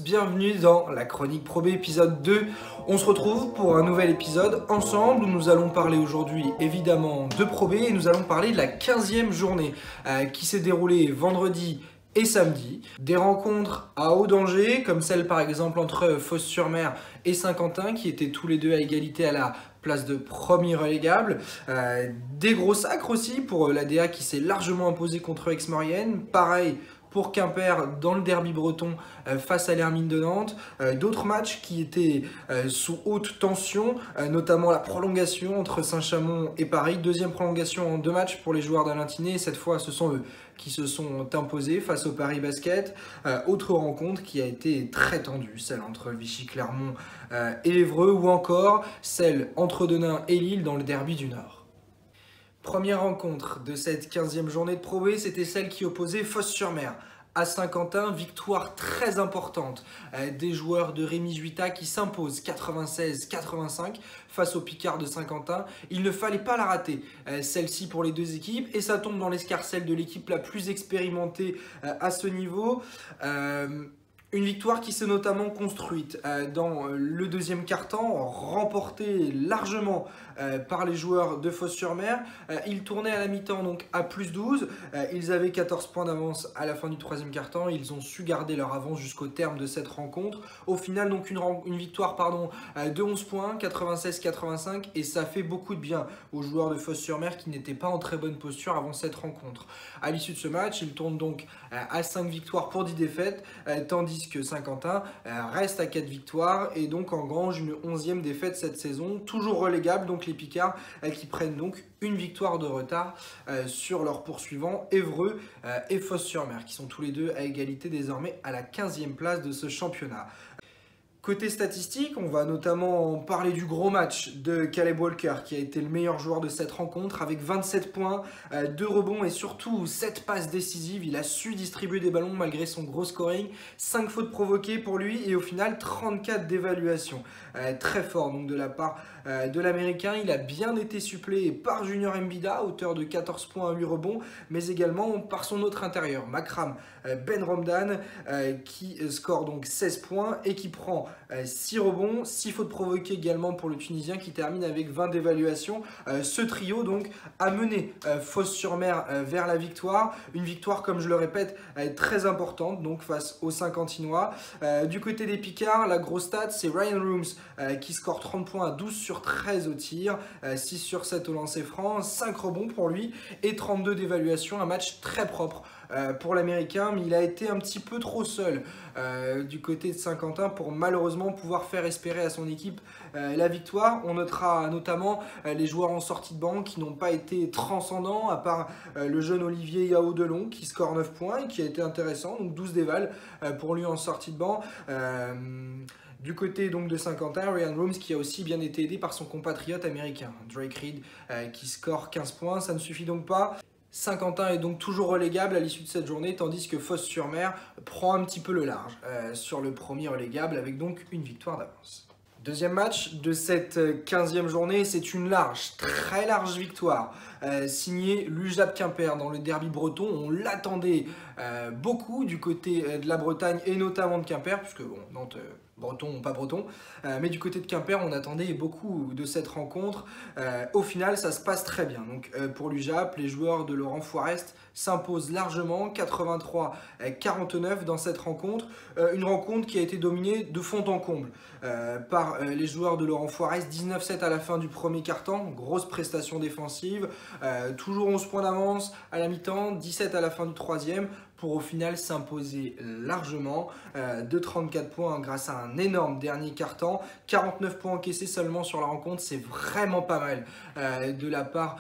bienvenue dans la Chronique Pro B épisode 2. On se retrouve pour un nouvel épisode ensemble où nous allons parler aujourd'hui évidemment de Pro B et nous allons parler de la 15e journée qui s'est déroulée vendredi et samedi. Des rencontres à haut danger comme celle par exemple entre Fos-sur-Mer et Saint-Quentin qui étaient tous les deux à égalité à la place de premier relégable. Des gros sacres aussi pour l'ADA qui s'est largement imposé contre Aix-Maurienne. Pareil pour Quimper dans le derby breton face à l'Hermine de Nantes. D'autres matchs qui étaient sous haute tension, notamment la prolongation entre Saint-Chamond et Paris. Deuxième prolongation en 2 matchs pour les joueurs d'Alain Tiné. Cette fois, ce sont eux qui se sont imposés face au Paris Basket. Autre rencontre qui a été très tendue, celle entre Vichy-Clermont et l'Évreux, ou encore celle entre Denain et Lille dans le derby du Nord. Première rencontre de cette 15e journée de Pro B, c'était celle qui opposait Fos-sur-Mer à Saint-Quentin. Victoire très importante des joueurs de Rémi Juita qui s'imposent 96-85 face aux Picards de Saint-Quentin. Il ne fallait pas la rater, celle-ci pour les deux équipes, et ça tombe dans l'escarcelle de l'équipe la plus expérimentée à ce niveau. Une victoire qui s'est notamment construite dans le deuxième quart-temps, remportée largement par les joueurs de Fos-sur-Mer. Ils tournaient à la mi-temps donc à plus 12. Ils avaient 14 points d'avance à la fin du troisième quart-temps. Ils ont su garder leur avance jusqu'au terme de cette rencontre. Au final, donc une victoire de 11 points, 96-85. Et ça fait beaucoup de bien aux joueurs de Fos-sur-Mer qui n'étaient pas en très bonne posture avant cette rencontre. À l'issue de ce match, ils tournent donc à 5 victoires pour 10 défaites, tandis que Saint-Quentin reste à 4 victoires et donc engrange une 11e défaite cette saison, toujours relégable, donc les Picards qui prennent donc une victoire de retard sur leurs poursuivants Évreux et Fos-sur-Mer qui sont tous les deux à égalité désormais à la 15e place de ce championnat. Côté statistique, on va notamment parler du gros match de Caleb Walker qui a été le meilleur joueur de cette rencontre avec 27 points, 2 rebonds et surtout 7 passes décisives. Il a su distribuer des ballons malgré son gros scoring, 5 fautes provoquées pour lui et au final 34 d'évaluation. Très fort donc de la part de l'Américain. Il a bien été suppléé par Junior Mbida, auteur de 14 points à 8 rebonds, mais également par son autre intérieur, Makram Ben Romdan, qui score donc 16 points et qui prend 6 rebonds, 6 fautes provoquées également pour le Tunisien qui termine avec 20 d'évaluation. Ce trio donc a mené Fos-sur-Mer vers la victoire. Une victoire, comme je le répète, très importante donc face aux Saint-Quentinois. Du côté des Picards, la grosse stat, c'est Ryan Rooms qui score 30 points à 12 sur 13 au tir, 6 sur 7 au lancer franc, 5 rebonds pour lui et 32 d'évaluation. Un match très propre pour l'Américain, mais il a été un petit peu trop seul du côté de Saint-Quentin pour malheureusement pouvoir faire espérer à son équipe la victoire. On notera notamment les joueurs en sortie de banc qui n'ont pas été transcendants, à part le jeune Olivier Yao-Delon qui score 9 points et qui a été intéressant, donc 12 dévals pour lui en sortie de banc. Du côté donc de Saint-Quentin, Ryan Rooms qui a aussi bien été aidé par son compatriote américain, Drake Reed, qui score 15 points. Ça ne suffit donc pas. Saint-Quentin est donc toujours relégable à l'issue de cette journée, tandis que Fos-sur-Mer prend un petit peu le large sur le premier relégable avec donc une victoire d'avance. Deuxième match de cette 15e journée, c'est une très large victoire signée l'UJAP Quimper dans le derby breton. On l'attendait beaucoup du côté de la Bretagne et notamment de Quimper, puisque bon, Nantes, breton, pas breton, mais du côté de Quimper, on attendait beaucoup de cette rencontre. Au final, ça se passe très bien. Donc pour l'UJAP, les joueurs de Laurent Foirest s'imposent largement, 83-49 dans cette rencontre. Une rencontre qui a été dominée de fond en comble par les joueurs de Laurent Foirest, 19-7 à la fin du premier quart-temps, grosse prestation défensive, toujours 11 points d'avance à la mi-temps, 17 à la fin du troisième, pour au final s'imposer largement de 34 points grâce à un énorme dernier quart-temps. 49 points encaissés seulement sur la rencontre, c'est vraiment pas mal de la part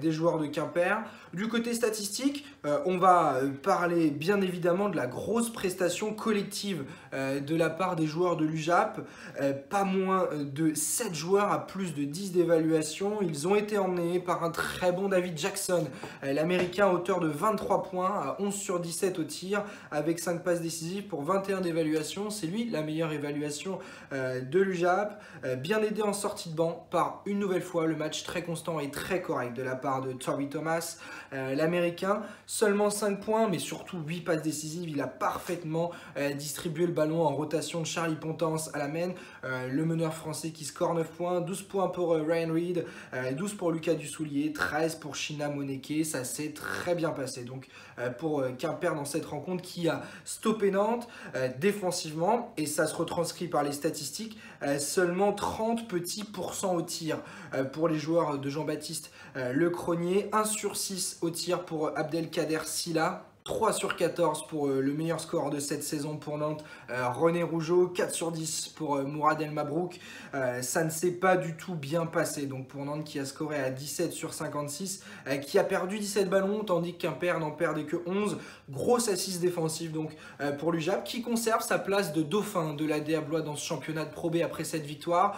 des joueurs de Quimper. Du côté statistique, on va parler bien évidemment de la grosse prestation collective de la part des joueurs de l'UJAP. Pas moins de 7 joueurs à plus de 10 d'évaluation. Ils ont été emmenés par un très bon David Jackson, l'Américain auteur de 23 points à 11 sur 17 17 au tir avec 5 passes décisives pour 21 d'évaluation. C'est lui la meilleure évaluation de l'UJAP. Bien aidé en sortie de banc par une nouvelle fois le match très constant et très correct de la part de Toby Thomas, l'américain. Seulement 5 points mais surtout 8 passes décisives. Il a parfaitement distribué le ballon en rotation de Charlie Pontance à la main. Le meneur français qui score 9 points, 12 points pour Ryan Reed, 12 pour Lucas Dussoulier, 13 pour China Moneke. Ça s'est très bien passé donc pour Quimper dans cette rencontre qui a stoppé Nantes défensivement, et ça se retranscrit par les statistiques. Seulement 30 petits pourcents au tir pour les joueurs de Jean-Baptiste Lecronier, 1 sur 6 au tir pour Abdelkader Silla, 3 sur 14 pour le meilleur score de cette saison pour Nantes, René Rougeau, 4 sur 10 pour Mourad El Mabrouk. Ça ne s'est pas du tout bien passé donc pour Nantes qui a scoré à 17 sur 56, qui a perdu 17 ballons tandis que Quimper n'en perdait que 11. Grosse assise défensive donc pour l'UJAP qui conserve sa place de dauphin de la DA Blois dans ce championnat de Pro B après cette victoire.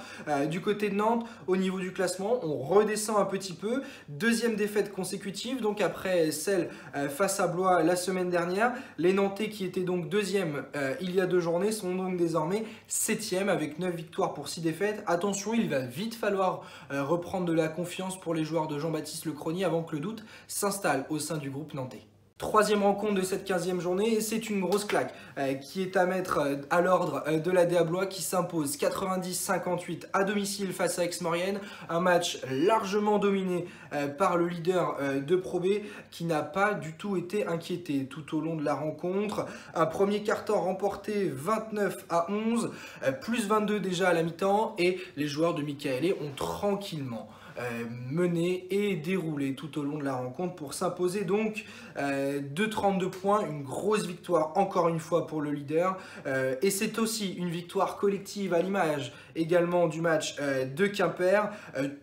Du côté de Nantes, au niveau du classement, on redescend un petit peu. Deuxième défaite consécutive donc après celle face à Blois la semaine dernière. Les Nantais qui étaient donc deuxième il y a 2 journées sont donc désormais 7e avec 9 victoires pour 6 défaites. Attention, il va vite falloir reprendre de la confiance pour les joueurs de Jean-Baptiste Lecronier avant que le doute s'installe au sein du groupe nantais. Troisième rencontre de cette 15e journée, et c'est une grosse claque qui est à mettre à l'ordre de la DA Blois qui s'impose 90-58 à domicile face à Aix-Maurienne. Un match largement dominé par le leader de Pro B qui n'a pas du tout été inquiété tout au long de la rencontre. Un premier quart-temps remporté 29-11, plus 22 déjà à la mi-temps, et les joueurs de Michaelé ont tranquillement mené et déroulé tout au long de la rencontre pour s'imposer donc de 32 points, une grosse victoire encore une fois pour le leader, et c'est aussi une victoire collective à l'image également du match de Quimper.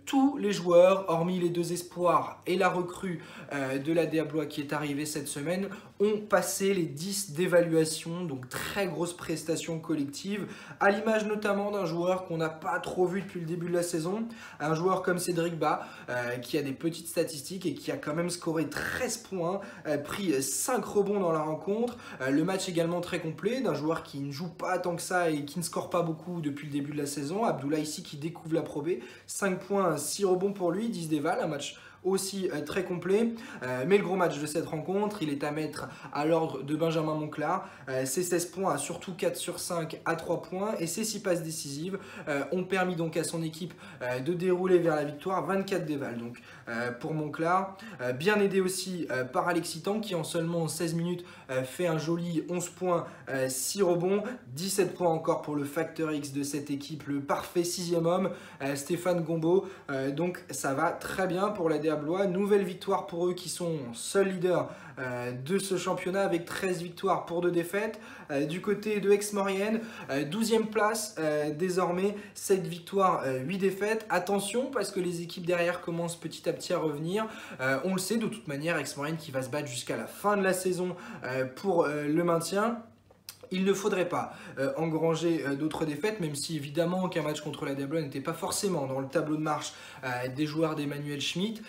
Tous les joueurs, hormis les 2 espoirs et la recrue de la DA Blois qui est arrivée cette semaine, ont passé les 10 d'évaluation, donc très grosse prestation collective, à l'image notamment d'un joueur qu'on n'a pas trop vu depuis le début de la saison, un joueur comme Cédric Bas, qui a des petites statistiques et qui a quand même scoré 13 points, pris 5 rebonds dans la rencontre. Le match également très complet d'un joueur qui ne joue pas tant que ça et qui ne score pas beaucoup depuis le début de la saison, Abdoulaye Sy qui découvre la Pro B, 5 points, 6 rebonds pour lui, 10 déval, un match aussi très complet, mais le gros match de cette rencontre, il est à mettre à l'ordre de Benjamin Monclar. Ses 16 points, surtout 4 sur 5 à 3 points, et ses 6 passes décisives ont permis donc à son équipe de dérouler vers la victoire, 24 déval donc pour Monclar. Bien aidé aussi par Alexis Tank qui en seulement 16 minutes fait un joli 11 points, 6 rebonds, 17 points encore pour le facteur X de cette équipe, le parfait 6e homme, Stéphane Gombeau. Donc ça va très bien pour la DA Blois. Nouvelle victoire pour eux qui sont seuls leaders de ce championnat avec 13 victoires pour 2 défaites. Du côté de Aix-Maurienne, 12e place désormais, 7 victoires, 8 défaites. Attention parce que les équipes derrière commencent petit à petit à revenir. On le sait de toute manière, Aix-Maurienne qui va se battre jusqu'à la fin de la saison pour le maintien. Il ne faudrait pas engranger d'autres défaites, même si évidemment qu'un match contre la DA Blois n'était pas forcément dans le tableau de marche des joueurs d'Emmanuel Schmitt.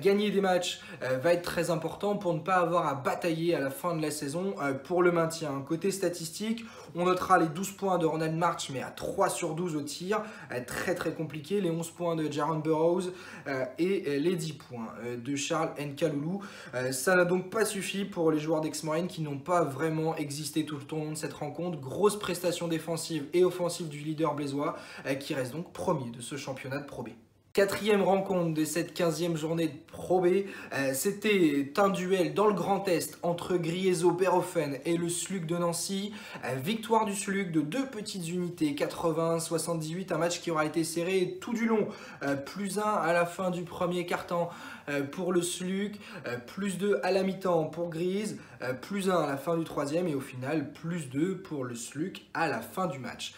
Gagner des matchs va être très important pour ne pas avoir à batailler à la fin de la saison pour le maintien. Côté statistique, on notera les 12 points de Ronald March, mais à 3 sur 12 au tir, très très compliqué, les 11 points de Jaron Burroughs et les 10 points de Charles Nkaloulou. Ça n'a donc pas suffi pour les joueurs d'Aix-Maurienne qui n'ont pas vraiment existé tout au long de cette rencontre. Grosse prestation défensive et offensive du leader blésois qui reste donc premier de ce championnat de Pro B. Quatrième rencontre de cette 15e journée de Pro B, c'était un duel dans le Grand Est entre Griezo-Berhofen et le SLUC de Nancy. Victoire du SLUC de 2 petites unités, 80-78, un match qui aura été serré tout du long. Plus 1 à la fin du premier quart-temps pour le SLUC, plus 2 à la mi-temps pour Grise, plus 1 à la fin du troisième et au final plus 2 pour le SLUC à la fin du match.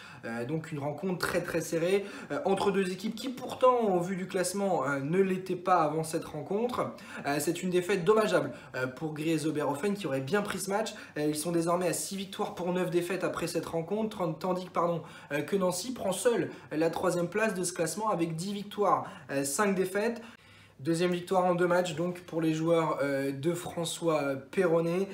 Donc une rencontre très très serrée entre 2 équipes qui pourtant au vu du classement ne l'étaient pas avant cette rencontre. C'est une défaite dommageable pour Griezo-Berhofen qui aurait bien pris ce match. Ils sont désormais à 6 victoires pour 9 défaites après cette rencontre, tandis que Nancy prend seul la 3e place de ce classement avec 10 victoires, 5 défaites. Deuxième victoire en 2 matchs donc pour les joueurs de François Perronnet.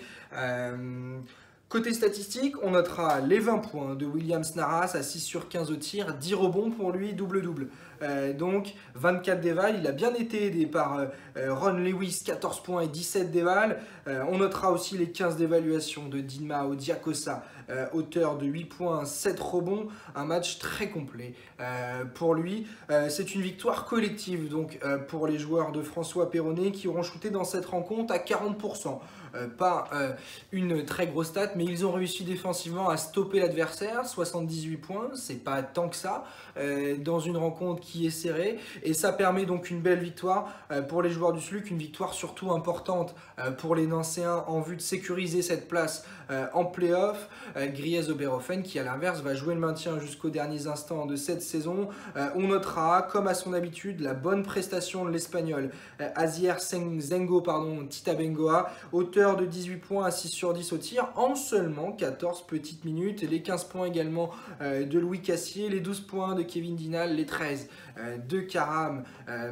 Côté statistique, on notera les 20 points de Williams Narras à 6 sur 15 au tir, 10 rebonds pour lui, double-double. Donc 24 dévals, il a bien été aidé par Ron Lewis, 14 points et 17 dévals. On notera aussi les 15 d'évaluation de Dinmao Diakosa, auteur de 8 points, 7 rebonds, un match très complet pour lui. C'est une victoire collective donc pour les joueurs de François Perronnet qui auront shooté dans cette rencontre à 40%. Pas une très grosse stat, mais ils ont réussi défensivement à stopper l'adversaire, 78 points, c'est pas tant que ça, dans une rencontre qui est serrée, et ça permet donc une belle victoire pour les joueurs du SLUC, une victoire surtout importante pour les Nancéens en vue de sécuriser cette place en play-off. Griez Oberhofen qui à l'inverse va jouer le maintien jusqu'aux derniers instants de cette saison. On notera, comme à son habitude, la bonne prestation de l'Espagnol Asier Zengo, Tita Bengoa, auteur de 18 points à 6 sur 10 au tir en seulement 14 petites minutes. Les 15 points également de Louis Cassier, les 12 points de Kevin Dinal, les 13 de Karam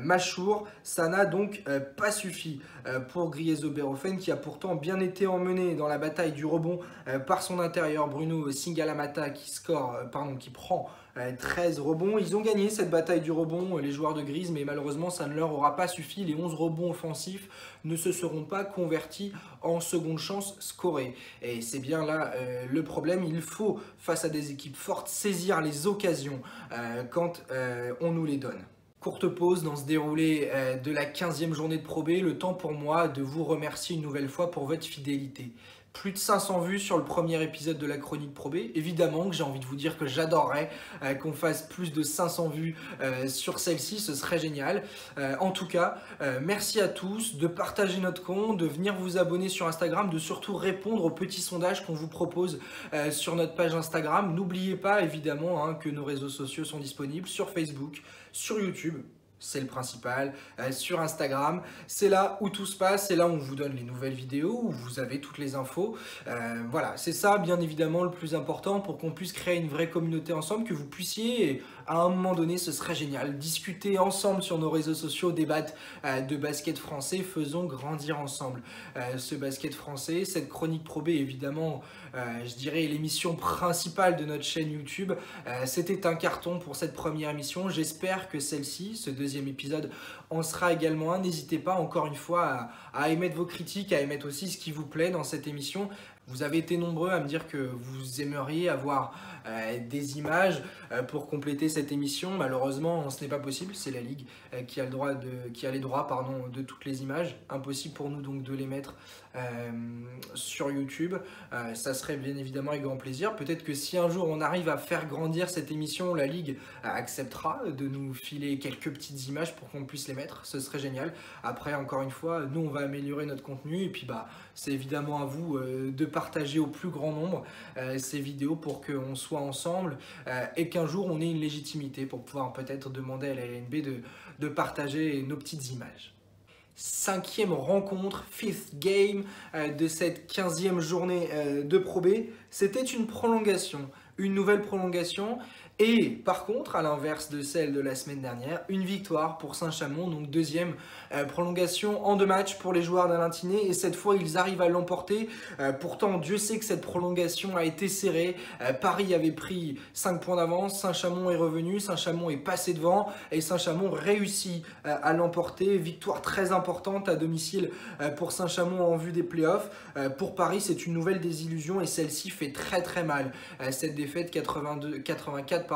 Machour. Ça n'a donc pas suffi pour Griez Oberhofen qui a pourtant bien été emmené dans la bataille du rebond par son intérieur Bruno Singalamata qui prend 13 rebonds. Ils ont gagné cette bataille du rebond, les joueurs de Grise, mais malheureusement ça ne leur aura pas suffi. Les 11 rebonds offensifs ne se seront pas convertis en seconde chance scorée. Et c'est bien là le problème. Il faut, face à des équipes fortes, saisir les occasions quand on nous les donne. Courte pause dans ce déroulé de la 15e journée de Pro B. Le temps pour moi de vous remercier une nouvelle fois pour votre fidélité. Plus de 500 vues sur le premier épisode de la chronique Pro B. Évidemment que j'ai envie de vous dire que j'adorerais qu'on fasse plus de 500 vues sur celle-ci, ce serait génial. En tout cas, merci à tous de partager notre compte, de venir vous abonner sur Instagram, de surtout répondre aux petits sondages qu'on vous propose sur notre page Instagram. N'oubliez pas évidemment que nos réseaux sociaux sont disponibles sur Facebook, sur YouTube. C'est le principal, sur Instagram, c'est là où tout se passe, c'est là où on vous donne les nouvelles vidéos, où vous avez toutes les infos. Voilà, c'est ça bien évidemment le plus important pour qu'on puisse créer une vraie communauté ensemble, que vous puissiez, à un moment donné, ce serait génial, discuter ensemble sur nos réseaux sociaux, débattre de basket français, faisons grandir ensemble ce basket français. Cette chronique Pro B, évidemment, je dirais l'émission principale de notre chaîne YouTube. C'était un carton pour cette première émission, j'espère que celle-ci, ce deuxième épisode, en sera également un. N'hésitez pas encore une fois à émettre vos critiques, à émettre aussi ce qui vous plaît dans cette émission. Vous avez été nombreux à me dire que vous aimeriez avoir des images pour compléter cette émission. Malheureusement, ce n'est pas possible. C'est la Ligue qui a les droits de toutes les images. Impossible pour nous donc de les mettre sur YouTube. Ça serait bien évidemment avec grand plaisir. Peut-être que si un jour on arrive à faire grandir cette émission, la Ligue acceptera de nous filer quelques petites images pour qu'on puisse les mettre. Ce serait génial. Après, encore une fois, nous on va améliorer notre contenu et puis c'est évidemment à vous de partager au plus grand nombre ces vidéos pour qu'on soit ensemble et qu'un jour on ait une légitimité pour pouvoir peut-être demander à la LNB de partager nos petites images. 5e rencontre, 5th game de cette 15e journée de Pro B. C'était une prolongation, une nouvelle prolongation. Et par contre, à l'inverse de celle de la semaine dernière, une victoire pour Saint-Chamond, donc deuxième prolongation en 2 matchs pour les joueurs d'Alain Tiné. Et cette fois, ils arrivent à l'emporter. Pourtant, Dieu sait que cette prolongation a été serrée. Paris avait pris 5 points d'avance, Saint-Chamond est revenu, Saint-Chamond est passé devant et Saint-Chamond réussit à l'emporter. Victoire très importante à domicile pour Saint-Chamond en vue des playoffs. Pour Paris, c'est une nouvelle désillusion et celle-ci fait très très mal. Cette défaite 83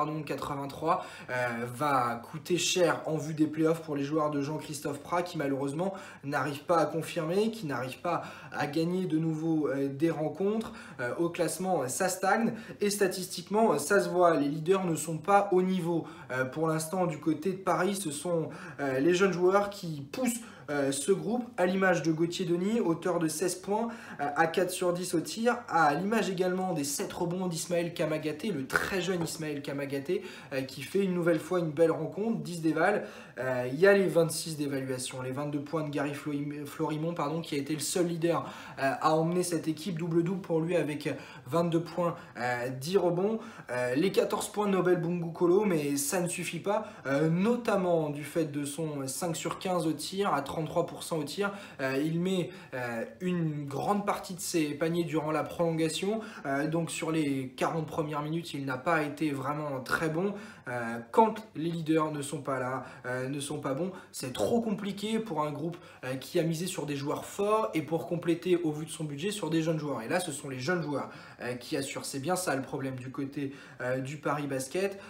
va coûter cher en vue des playoffs pour les joueurs de Jean-Christophe Prat qui malheureusement n'arrivent pas à confirmer, qui n'arrivent pas à gagner de nouveau des rencontres. Au classement, ça stagne et statistiquement, ça se voit. Les leaders ne sont pas au niveau. Pour l'instant, du côté de Paris, ce sont les jeunes joueurs qui poussent ce groupe, à l'image de Gauthier Denis, auteur de 16 points à 4 sur 10 au tir, à l'image également des 7 rebonds d'Ismaël Kamagaté, le très jeune Ismaël Kamagaté, qui fait une nouvelle fois une belle rencontre, 10 dévals. Il y a les 26 d'évaluation, les 22 points de Gary Florimond, qui a été le seul leader à emmener cette équipe, double-double pour lui avec 22 points, 10 rebonds, les 14 points de Nobel Bungukolo, mais ça ne suffit pas, notamment du fait de son 5 sur 15 au tir, à 33% au tir. Il met une grande partie de ses paniers durant la prolongation, donc sur les 40 premières minutes, il n'a pas été vraiment très bon. Quand les leaders ne sont pas là, ne sont pas bons, c'est trop compliqué pour un groupe qui a misé sur des joueurs forts et pour compléter au vu de son budget sur des jeunes joueurs. Et là, ce sont les jeunes joueurs qui assurent. C'est bien ça le problème du côté du Paris Basket.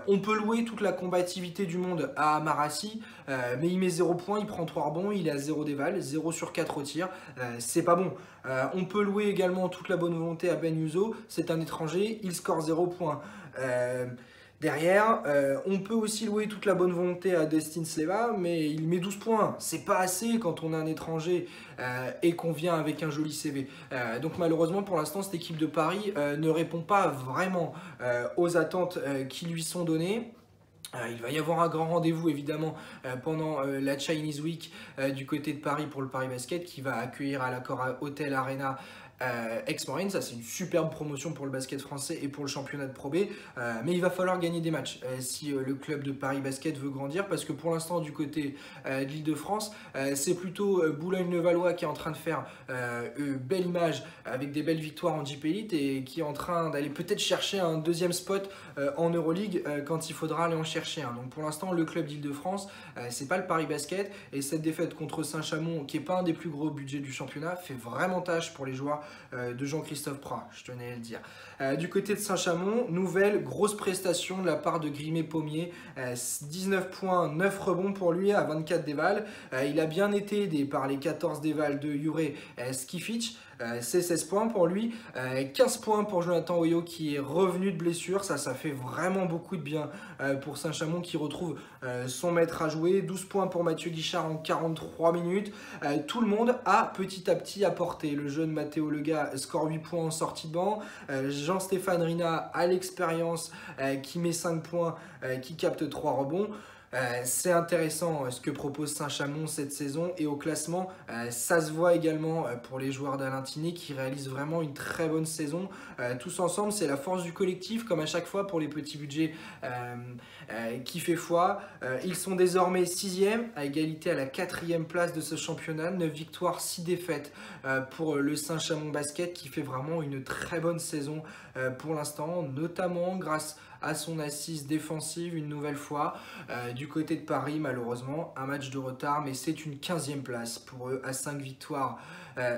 On peut louer toute la combativité du monde à Marassi, mais il met 0 points, il prend 3 rebonds, il est à 0 déval, 0 sur 4 au tir. C'est pas bon. On peut louer également toute la bonne volonté à Ben Uzo, c'est un étranger, il score 0 points. Derrière, on peut aussi louer toute la bonne volonté à Destin Sleva, mais il met 12 points. C'est pas assez quand on est un étranger et qu'on vient avec un joli CV. Donc malheureusement, pour l'instant, cette équipe de Paris ne répond pas vraiment aux attentes qui lui sont données. Il va y avoir un grand rendez-vous évidemment pendant la Chinese Week du côté de Paris pour le Paris Basket qui va accueillir à l'Accor Hotel Arena Aix-Marine. Ça, c'est une superbe promotion pour le basket français et pour le championnat de Pro B, mais il va falloir gagner des matchs si le club de Paris Basket veut grandir, parce que pour l'instant du côté de l'Île-de-France, c'est plutôt Boulogne-le-Valois qui est en train de faire une belle image avec des belles victoires en Jeep Elite et qui est en train d'aller peut-être chercher un deuxième spot en Euroleague quand il faudra aller en chercher un. Donc pour l'instant, le club d'Île-de-France, c'est pas le Paris Basket, et cette défaite contre Saint-Chamond, qui est pas un des plus gros budgets du championnat, fait vraiment tâche pour les joueurs de Jean-Christophe Prat, je tenais à le dire. Du côté de Saint-Chamond, nouvelle grosse prestation de la part de Grimet-Pommier, 19 points, 9 rebonds pour lui à 24 dévals. Il a bien été aidé par les 14 dévals de Juraj Skific. C'est 16 points pour lui, 15 points pour Jonathan Oyo qui est revenu de blessure. Ça fait vraiment beaucoup de bien pour Saint-Chamond qui retrouve son maître à jouer. 12 points pour Mathieu Guichard en 43 minutes. Tout le monde a petit à petit apporté. Le jeune Mathéo Lega score 8 points en sortie de banc. Jean-Stéphane Rina à l'expérience qui met 5 points, qui capte 3 rebonds. C'est intéressant ce que propose Saint-Chamond cette saison, et au classement, ça se voit également pour les joueurs d'Alain Tiné qui réalisent vraiment une très bonne saison. Tous ensemble, c'est la force du collectif, comme à chaque fois pour les petits budgets qui fait foi. Ils sont désormais 6e, à égalité à la 4e place de ce championnat. 9 victoires, 6 défaites pour le Saint-Chamond Basket qui fait vraiment une très bonne saison pour l'instant, notamment grâce à son assise défensive une nouvelle fois. Du côté de Paris, malheureusement, un match de retard, mais c'est une 15e place pour eux à 5 victoires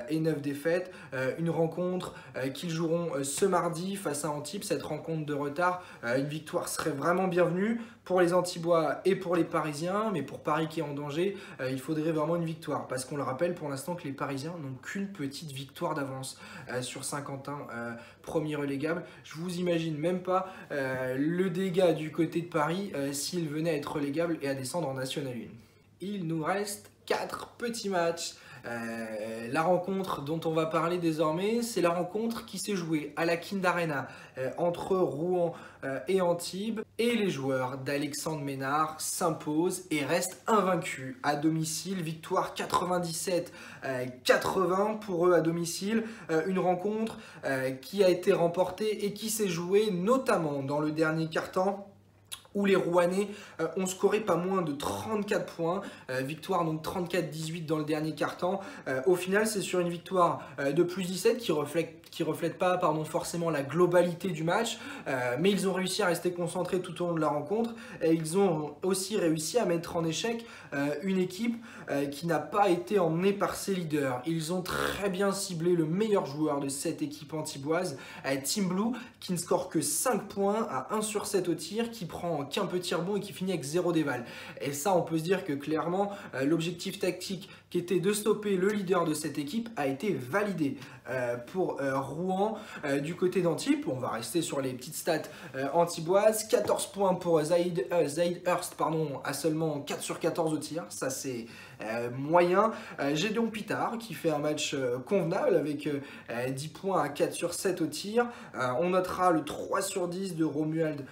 et 9 défaites. Une rencontre qu'ils joueront ce mardi face à Antibes. Cette rencontre de retard, une victoire serait vraiment bienvenue pour les Antibois et pour les Parisiens, mais pour Paris qui est en danger, il faudrait vraiment une victoire, parce qu'on le rappelle pour l'instant que les Parisiens n'ont qu'une petite victoire d'avance sur Saint-Quentin, premier relégable. Je vous imagine même pas le dégât du côté de Paris s'il venait à être relégable et à descendre en National 1. Il nous reste 4 petits matchs. La rencontre dont on va parler désormais, c'est la rencontre qui s'est jouée à la Kind Arena entre Rouen et Antibes, et les joueurs d'Alexandre Ménard s'imposent et restent invaincus à domicile. Victoire 97-80 pour eux à domicile. Une rencontre qui a été remportée et qui s'est jouée notamment dans le dernier quart-temps, où les Rouennais ont scoré pas moins de 34 points. Victoire donc 34-18 dans le dernier quart-temps. Au final, c'est sur une victoire de plus 17 qui reflète pas forcément la globalité du match, mais ils ont réussi à rester concentrés tout au long de la rencontre, et ils ont aussi réussi à mettre en échec une équipe qui n'a pas été emmenée par ses leaders. Ils ont très bien ciblé le meilleur joueur de cette équipe antiboise, Team Blue, qui ne score que 5 points à 1 sur 7 au tir, qui prend prend qu'un petit rebond et qui finit avec 0 déval. Et ça, on peut se dire que clairement, l'objectif tactique qui était de stopper le leader de cette équipe a été validé. Pour Rouen, du côté d'Antibes, on va rester sur les petites stats antiboises, 14 points pour Zaid Hurst, à seulement 4 sur 14 au tir, ça c'est moyen. Gédéon Pitard qui fait un match convenable avec 10 points à 4 sur 7 au tir. On notera le 3 sur 10 de Romuald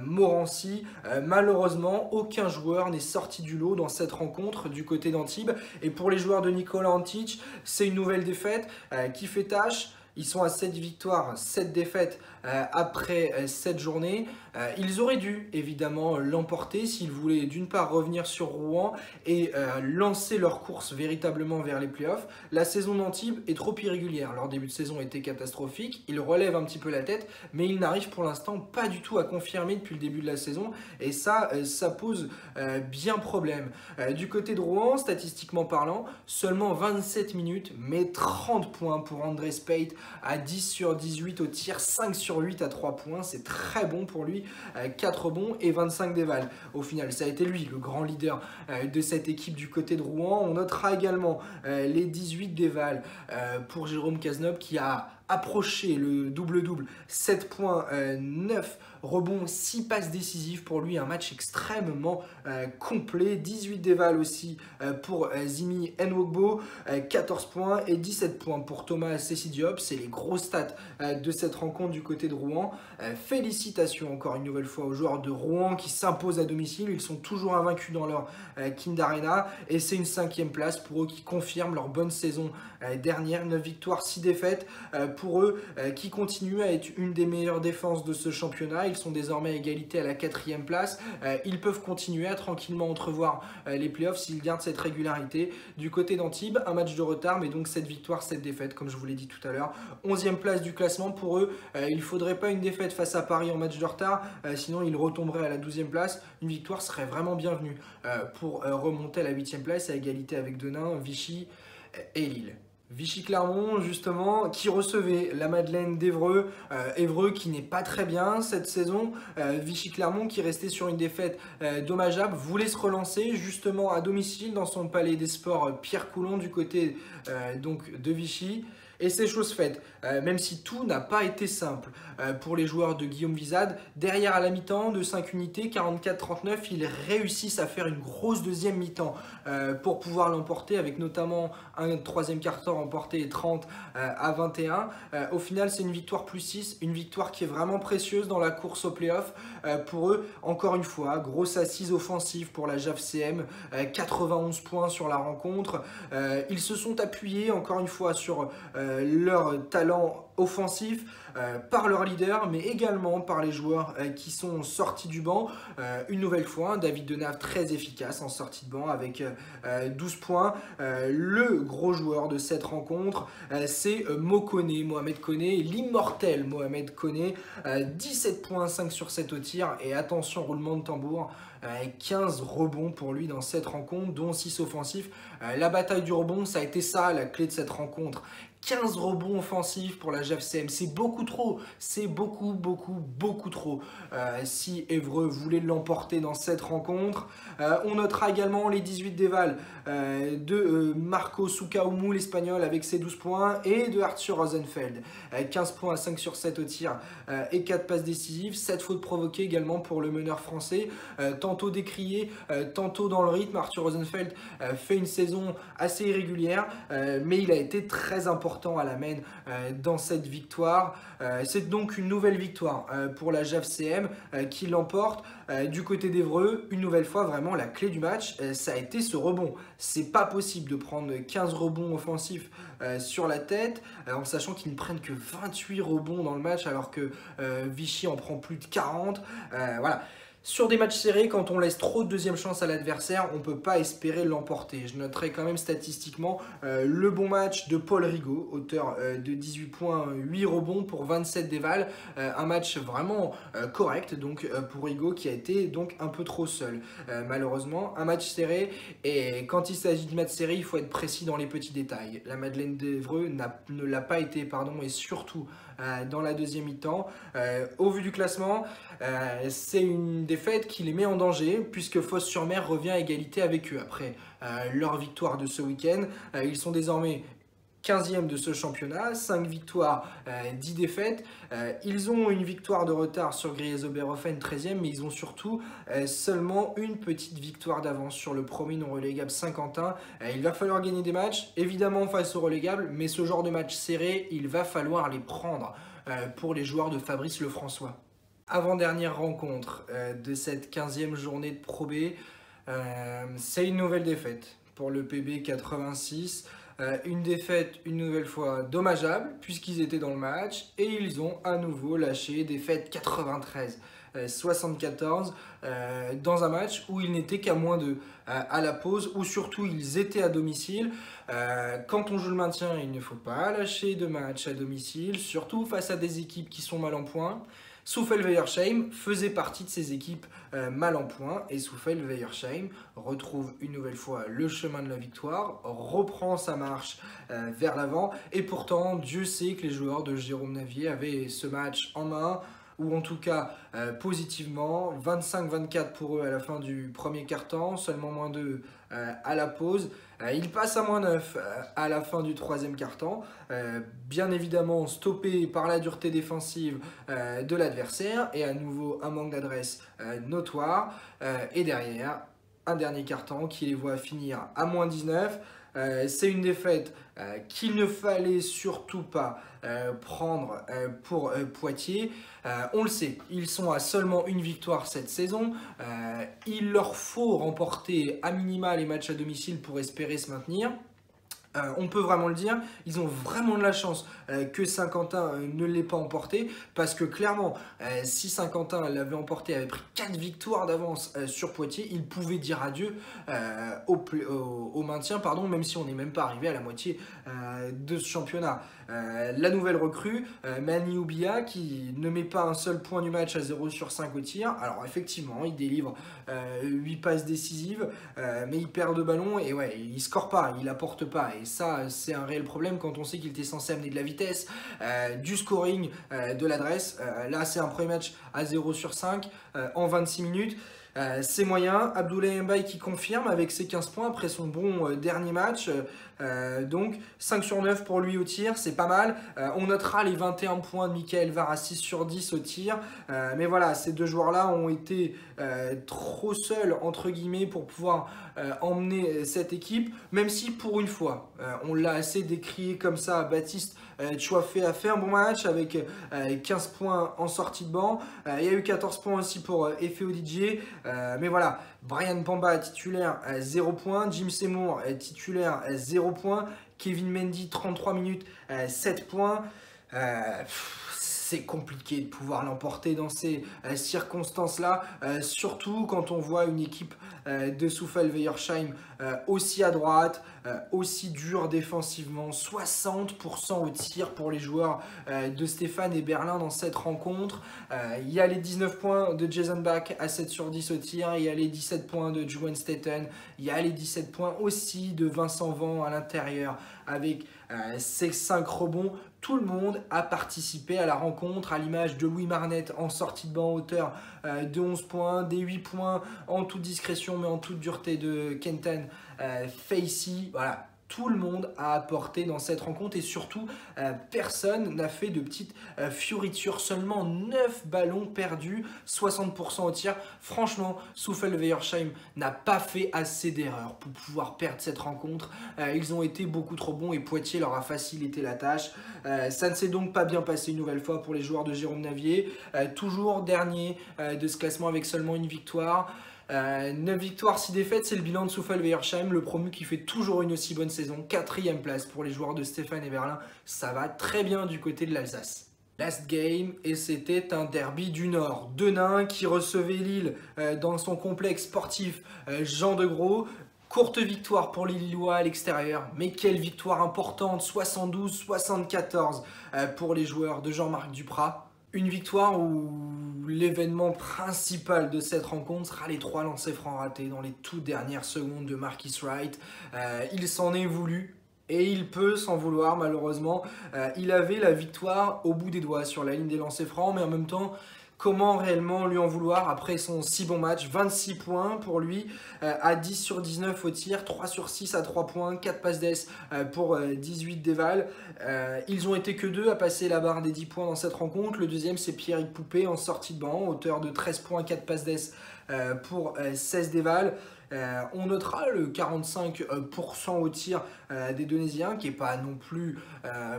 Morancy. Malheureusement, aucun joueur n'est sorti du lot dans cette rencontre du côté d'Antibes. Et pour les joueurs de Nicolas Antic, c'est une nouvelle défaite qui fait tâche. Ils sont à 7 victoires, 7 défaites après 7 journées. Ils auraient dû évidemment l'emporter s'ils voulaient d'une part revenir sur Rouen et lancer leur course véritablement vers les playoffs. La saison d'Antibes est trop irrégulière. Leur début de saison était catastrophique. Ils relèvent un petit peu la tête, mais ils n'arrivent pour l'instant pas du tout à confirmer depuis le début de la saison. Et ça pose bien problème. Du côté de Rouen, statistiquement parlant, seulement 27 minutes, mais 30 points pour André Speight à 10 sur 18 au tir, 5 sur 8 à 3 points, c'est très bon pour lui, 4 rebonds et 25 dévals. Au final, ça a été lui le grand leader de cette équipe du côté de Rouen. On notera également les 18 dévals pour Jérôme Cazeneuve qui a approché le double-double, 7 points, 9 rebonds, 6 passes décisives pour lui, un match extrêmement complet, 18 dévals aussi pour Zimi Nwogbo, 14 points et 17 points pour Thomas Sessi-Diop, c'est les gros stats de cette rencontre du côté de Rouen. Félicitations encore une nouvelle fois aux joueurs de Rouen qui s'imposent à domicile, ils sont toujours invaincus dans leur Kind Arena et c'est une 5e place pour eux qui confirment leur bonne saison dernière, 9 victoires, 6 défaites pour eux qui continuent à être une des meilleures défenses de ce championnat. Ils sont désormais à égalité à la 4e place. Ils peuvent continuer à tranquillement entrevoir les playoffs s'ils gardent cette régularité. Du côté d'Antibes, un match de retard, mais donc 7 victoires, 7 défaites, comme je vous l'ai dit tout à l'heure. 11e place du classement pour eux. Il ne faudrait pas une défaite face à Paris en match de retard, sinon ils retomberaient à la 12e place. Une victoire serait vraiment bienvenue pour remonter à la 8e place à égalité avec Denain, Vichy et Lille. Vichy-Clermont, justement, qui recevait la Madeleine d'Évreux. Évreux qui n'est pas très bien cette saison. Vichy-Clermont qui restait sur une défaite dommageable, voulait se relancer justement à domicile dans son palais des sports Pierre Coulon du côté donc de Vichy. Et c'est chose faite, même si tout n'a pas été simple pour les joueurs de Guillaume Vizade. Derrière à la mi-temps de 5 unités, 44-39, ils réussissent à faire une grosse deuxième mi-temps pour pouvoir l'emporter avec notamment un 3e quart-temps remporté 30 à 21. Au final, c'est une victoire plus 6, une victoire qui est vraiment précieuse dans la course au play-off. Pour eux, encore une fois, grosse assise offensive pour la JAVCM, 91 points sur la rencontre. Ils se sont appuyés encore une fois sur leur talent offensif par leur leader, mais également par les joueurs qui sont sortis du banc. Une nouvelle fois, David Denave très efficace en sortie de banc avec 12 points. Le gros joueur de cette rencontre, c'est Mohamed Koné, l'immortel Mohamed Koné, 17 points, 5 sur 7 au tir, et attention, roulement de tambour, 15 rebonds pour lui dans cette rencontre, dont 6 offensifs. La bataille du rebond, ça a été ça la clé de cette rencontre. 15 rebonds offensifs pour la JAVCM, c'est beaucoup trop, c'est beaucoup trop. Si Évreux voulait l'emporter dans cette rencontre, on notera également les 18 dévals de Marco Sucaumu, l'espagnol, avec ses 12 points, et de Arthur Rosenfeld, 15 points à 5 sur 7 au tir et 4 passes décisives, 7 fautes provoquées également pour le meneur français, tantôt décrié, tantôt dans le rythme. Arthur Rosenfeld fait une saison assez irrégulière, mais il a été très important à la main dans cette victoire. C'est donc une nouvelle victoire pour la JAVCM qui l'emporte. Du côté d'Évreux, une nouvelle fois, vraiment la clé du match, ça a été ce rebond. C'est pas possible de prendre 15 rebonds offensifs sur la tête, en sachant qu'ils ne prennent que 28 rebonds dans le match, alors que Vichy en prend plus de 40. Voilà. Sur des matchs serrés, quand on laisse trop de deuxième chance à l'adversaire, on ne peut pas espérer l'emporter. Je noterai quand même statistiquement le bon match de Paul Rigaud, auteur de 18 points, 8 rebonds pour 27 dévals. Un match vraiment correct donc pour Rigaud qui a été donc un peu trop seul. Malheureusement, un match serré, et quand il s'agit de match serré, il faut être précis dans les petits détails. La Madeleine d'Évreux ne l'a pas été, et surtout dans la deuxième mi-temps. Au vu du classement, c'est une défaite qui les met en danger puisque Fos-sur-Mer revient à égalité avec eux. Après leur victoire de ce week-end, ils sont désormais 15e de ce championnat, 5 victoires, 10 défaites. Ils ont une victoire de retard sur Griez-Oberhofen, 13e, mais ils ont surtout seulement une petite victoire d'avance sur le premier non relégable Saint-Quentin. Il va falloir gagner des matchs, évidemment face au relégable, mais ce genre de match serré, il va falloir les prendre pour les joueurs de Fabrice Lefrançois. Avant-dernière rencontre de cette 15e journée de Pro B, c'est une nouvelle défaite pour le PB 86. Une défaite une nouvelle fois dommageable puisqu'ils étaient dans le match et ils ont à nouveau lâché défaite 93-74 dans un match où ils n'étaient qu'à moins 2 à la pause, où surtout ils étaient à domicile. Quand on joue le maintien, il ne faut pas lâcher de match à domicile, surtout face à des équipes qui sont mal en point. Soufel-Weiersheim faisait partie de ces équipes mal en point et Soufel-Weiersheim retrouve une nouvelle fois le chemin de la victoire, reprend sa marche vers l'avant et pourtant Dieu sait que les joueurs de Jérôme Navier avaient ce match en main, ou en tout cas positivement. 25-24 pour eux à la fin du premier quart-temps, seulement moins 2 à la pause. Ils passent à moins 9 à la fin du troisième quart-temps, bien évidemment stoppé par la dureté défensive de l'adversaire et à nouveau un manque d'adresse notoire. Et derrière, un dernier quart-temps qui les voit finir à moins 19. C'est une défaite qu'il ne fallait surtout pas prendre pour Poitiers. On le sait, ils sont à seulement une victoire cette saison. Il leur faut remporter à minima les matchs à domicile pour espérer se maintenir. On peut vraiment le dire, ils ont vraiment de la chance que Saint-Quentin ne l'ait pas emporté, parce que clairement, si Saint-Quentin l'avait emporté, avait pris 4 victoires d'avance sur Poitiers, ils pouvaient dire adieu au maintien, pardon, même si on n'est même pas arrivé à la moitié de ce championnat. La nouvelle recrue, Mani Oubia, qui ne met pas un seul point du match à 0 sur 5 au tir. Alors effectivement, il délivre 8 passes décisives, mais il perd de ballon et ouais, il score pas, il apporte pas. Et ça, c'est un réel problème quand on sait qu'il était censé amener de la vitesse, du scoring, de l'adresse. Là, c'est un premier match à 0 sur 5 en 26 minutes. C'est moyen. Abdoulaye Mbaye qui confirme avec ses 15 points après son bon dernier match. Donc 5 sur 9 pour lui au tir, c'est pas mal. On notera les 21 points de Michael Var à 6 sur 10 au tir. Mais voilà, ces deux joueurs-là ont été trop seuls, entre guillemets, pour pouvoir emmener cette équipe. Même si pour une fois, on l'a assez décrié comme ça, Baptiste Chouafé a fait un bon match avec 15 points en sortie de banc. Il y a eu 14 points aussi pour Efe Odidje. Mais voilà, Brian Pamba titulaire 0 points, Jim Seymour titulaire 0 points, Kevin Mendy 33 minutes 7 points. C'est compliqué de pouvoir l'emporter dans ces circonstances-là, surtout quand on voit une équipe de Soufel-Weiersheim aussi à droite, aussi dure défensivement, 60% au tir pour les joueurs de Stéphane et Berlin dans cette rencontre. Il y a les 19 points de Jason Bach à 7 sur 10 au tir, il y a les 17 points de Juan Staten, il y a les 17 points aussi de Vincent Van à l'intérieur avec ses 5 rebonds. Tout le monde a participé à la rencontre, à l'image de Louis Marnette en sortie de banc hauteur de 11 points, des 8 points en toute discrétion mais en toute dureté de Kentan Facey. Voilà, tout le monde a apporté dans cette rencontre et surtout personne n'a fait de petites fioritures. Seulement 9 ballons perdus, 60% au tir. Franchement, Soufel-Weiersheim n'a pas fait assez d'erreurs pour pouvoir perdre cette rencontre. Ils ont été beaucoup trop bons et Poitiers leur a facilité la tâche. Ça ne s'est donc pas bien passé une nouvelle fois pour les joueurs de Jérôme Navier. Toujours dernier de ce classement avec seulement une victoire. 9 victoires, 6 défaites, c'est le bilan de Soufel-Weiersheim, le promu qui fait toujours une aussi bonne saison. 4e place pour les joueurs de Stéphane et Berlin. Ça va très bien du côté de l'Alsace. Last game, et c'était un derby du Nord. Denain qui recevait Lille dans son complexe sportif Jean de Gros. Courte victoire pour les Lillois à l'extérieur, mais quelle victoire importante, 72-74 pour les joueurs de Jean-Marc Duprat. Une victoire où l'événement principal de cette rencontre sera les 3 lancers francs ratés dans les toutes dernières secondes de Marquis Wright. Il s'en est voulu Et il peut s'en vouloir malheureusement. Il avait la victoire au bout des doigts sur la ligne des lancers francs, mais en même temps, comment réellement lui en vouloir après son si bon match? 26 points pour lui, à 10 sur 19 au tir, 3 sur 6 à 3 points, 4 passes d'ess pour 18 déval. Ils ont été que deux à passer la barre des 10 points dans cette rencontre. Le deuxième, c'est Pierrick Poupé en sortie de banc, auteur de 13 points, 4 passes d'ess pour 16 déval. On notera le 45% au tir des Donésiens, qui n'est pas non plus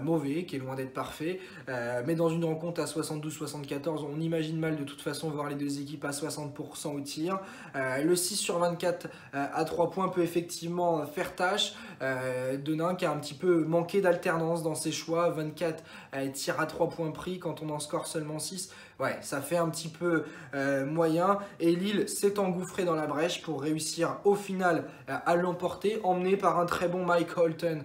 mauvais, qui est loin d'être parfait. Mais dans une rencontre à 72-74, on imagine mal de toute façon voir les deux équipes à 60% au tir. Le 6 sur 24 à 3 points peut effectivement faire tâche. Denain qui a un petit peu manqué d'alternance dans ses choix. 24 tirs à 3 points pris quand on en score seulement 6. Ouais, ça fait un petit peu moyen. Et Lille s'est engouffré dans la brèche pour réussir au final à l'emporter, emmené par un très bon Mike Holton,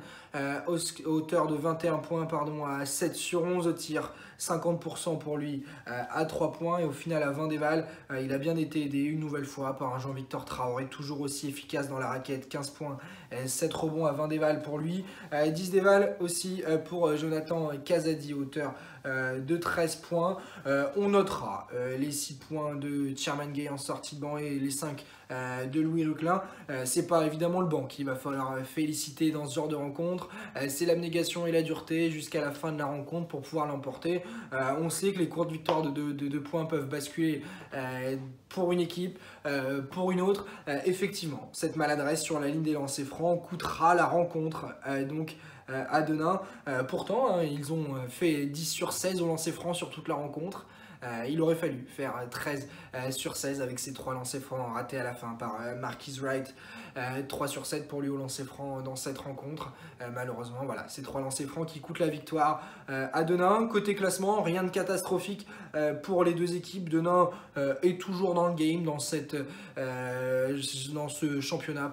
auteur de 21 points, à 7 sur 11 au tir, 50% pour lui à 3 points, et au final à 20 déval, il a bien été aidé une nouvelle fois par un Jean-Victor Traoré, toujours aussi efficace dans la raquette, 15 points, 7 rebonds à 20 déval pour lui, 10 déval aussi pour Jonathan Kazadi, auteur de 13 points. On notera les 6 points de Chairman Gay en sortie de banc et les 5 de Louis Ruclin. C'est pas évidemment le banc qu'il va falloir féliciter dans ce genre de rencontre. C'est l'abnégation et la dureté jusqu'à la fin de la rencontre pour pouvoir l'emporter. On sait que les courtes victoires de 2 points peuvent basculer pour une équipe, pour une autre. Effectivement, cette maladresse sur la ligne des lancers francs coûtera la rencontre. À Denain. Pourtant, ils ont fait 10 sur 16 au lancer franc sur toute la rencontre. Il aurait fallu faire 13 sur 16 avec ces 3 lancers francs ratés à la fin par Marquise Wright. 3 sur 7 pour lui au lancer franc dans cette rencontre. Malheureusement, voilà, ces 3 lancers francs qui coûtent la victoire à Denain. Côté classement, rien de catastrophique pour les deux équipes. Denain est toujours dans le game, dans ce championnat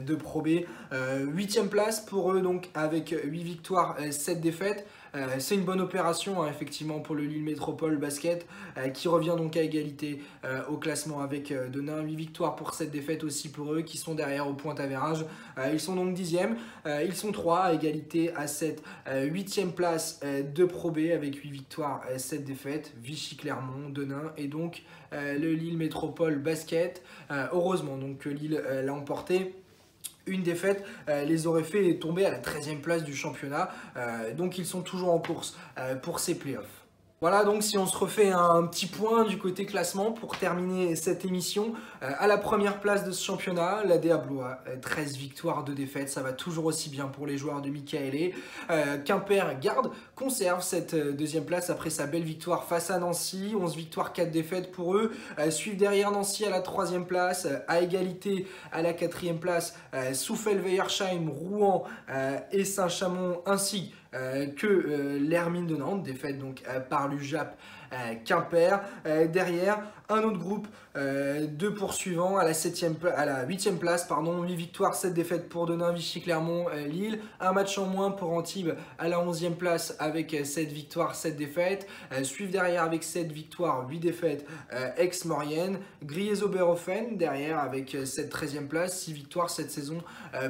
de Pro B. 8e place pour eux, donc avec 8 victoires, 7 défaites. C'est une bonne opération effectivement pour le Lille Métropole Basket qui revient donc à égalité au classement avec Denain. 8 victoires pour 7 défaites aussi pour eux qui sont derrière au point average. Ils sont donc 10e, ils sont 3 à égalité à cette 8e place de Pro B avec 8 victoires, 7 défaites. Vichy Clermont, Denain et donc le Lille Métropole Basket. Heureusement donc que Lille l'a emporté. Une défaite les aurait fait tomber à la 13e place du championnat. Donc ils sont toujours en course pour ces playoffs. Voilà, donc si on se refait un petit point du côté classement pour terminer cette émission, à la première place de ce championnat, la DA Blois, 13 victoires, 2 défaites, ça va toujours aussi bien pour les joueurs de Michaëlé. Quimper conserve cette deuxième place après sa belle victoire face à Nancy, 11 victoires, 4 défaites pour eux. Suivent derrière Nancy à la 3e place, à égalité à la 4e place, Souffel-Weiersheim, Rouen et Saint-Chamond ainsi que l'Hermine de Nantes, défaite donc par l'UJAP Quimper. Derrière, un autre groupe de poursuivants à la 8e place, 8 victoires, 7 défaites pour Denain, Vichy, Clermont, Lille. Un match en moins pour Antibes à la 11e place avec 7 victoires, 7 défaites. Suivent derrière avec 7 victoires, 8 défaites, Aix-Maurienne. Griez-Oberhofen derrière avec cette 13e place, 6 victoires cette saison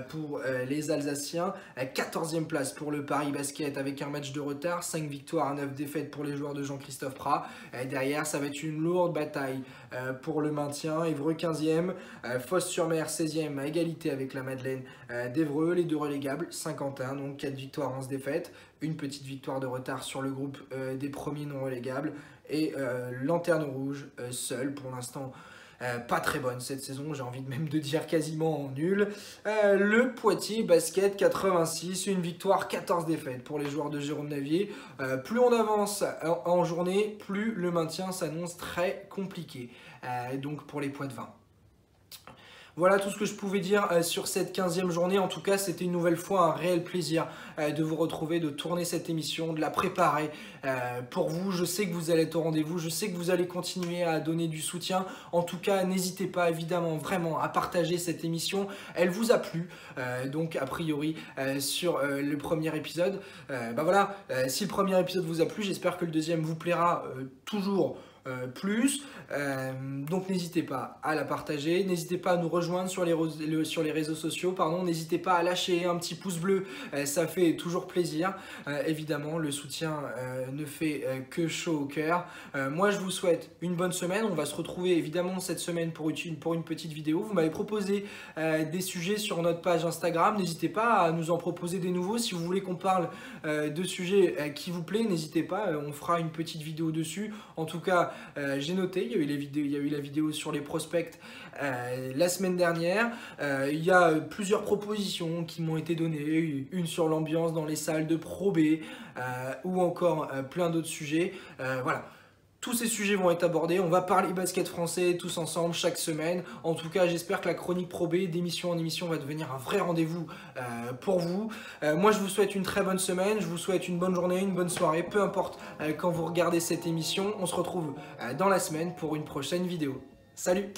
pour les Alsaciens. 14e place pour le Paris Basket avec un match de retard, 5 victoires, 9 défaites pour les joueurs de Jean-Christophe Prat. Derrière, ça va être une lourde bataille pour le maintien. Évreux 15e, Fos-sur-Mer 16e à égalité avec la Madeleine d'Évreux. Les deux relégables, Saint-Quentin, donc 4 victoires, 11 défaites. Une petite victoire de retard sur le groupe des premiers non relégables. Et Lanterne Rouge, seul pour l'instant. Pas très bonne cette saison, j'ai envie même de dire quasiment nul. Le Poitiers Basket 86, une victoire, 14 défaites pour les joueurs de Jérôme Navier. Plus on avance en journée, plus le maintien s'annonce très compliqué. Donc pour les Poitevins. Voilà tout ce que je pouvais dire sur cette 15e journée. En tout cas, c'était une nouvelle fois un réel plaisir de vous retrouver, de tourner cette émission, de la préparer pour vous. Je sais que vous allez être au rendez-vous, je sais que vous allez continuer à donner du soutien. En tout cas, n'hésitez pas évidemment vraiment à partager cette émission. Elle vous a plu, donc a priori sur le premier épisode. Si le premier épisode vous a plu, j'espère que le deuxième vous plaira toujours plus. Donc n'hésitez pas à la partager, n'hésitez pas à nous rejoindre sur les réseaux sociaux, n'hésitez pas à lâcher un petit pouce bleu, ça fait toujours plaisir. Évidemment, le soutien ne fait que chaud au cœur. Moi, je vous souhaite une bonne semaine. On va se retrouver évidemment cette semaine pour une petite vidéo. Vous m'avez proposé des sujets sur notre page Instagram. N'hésitez pas à nous en proposer des nouveaux. Si vous voulez qu'on parle de sujets qui vous plaît, n'hésitez pas. On fera une petite vidéo dessus. En tout cas, j'ai noté, il y a eu la vidéo sur les prospects la semaine dernière. Il y a plusieurs propositions qui m'ont été données. Une sur l'ambiance dans les salles de Pro B ou encore plein d'autres sujets. Voilà. Tous ces sujets vont être abordés, on va parler basket français tous ensemble chaque semaine. En tout cas, j'espère que la chronique Pro B d'émission en émission va devenir un vrai rendez-vous pour vous. Moi, je vous souhaite une très bonne semaine, je vous souhaite une bonne journée, une bonne soirée, peu importe quand vous regardez cette émission. On se retrouve dans la semaine pour une prochaine vidéo. Salut!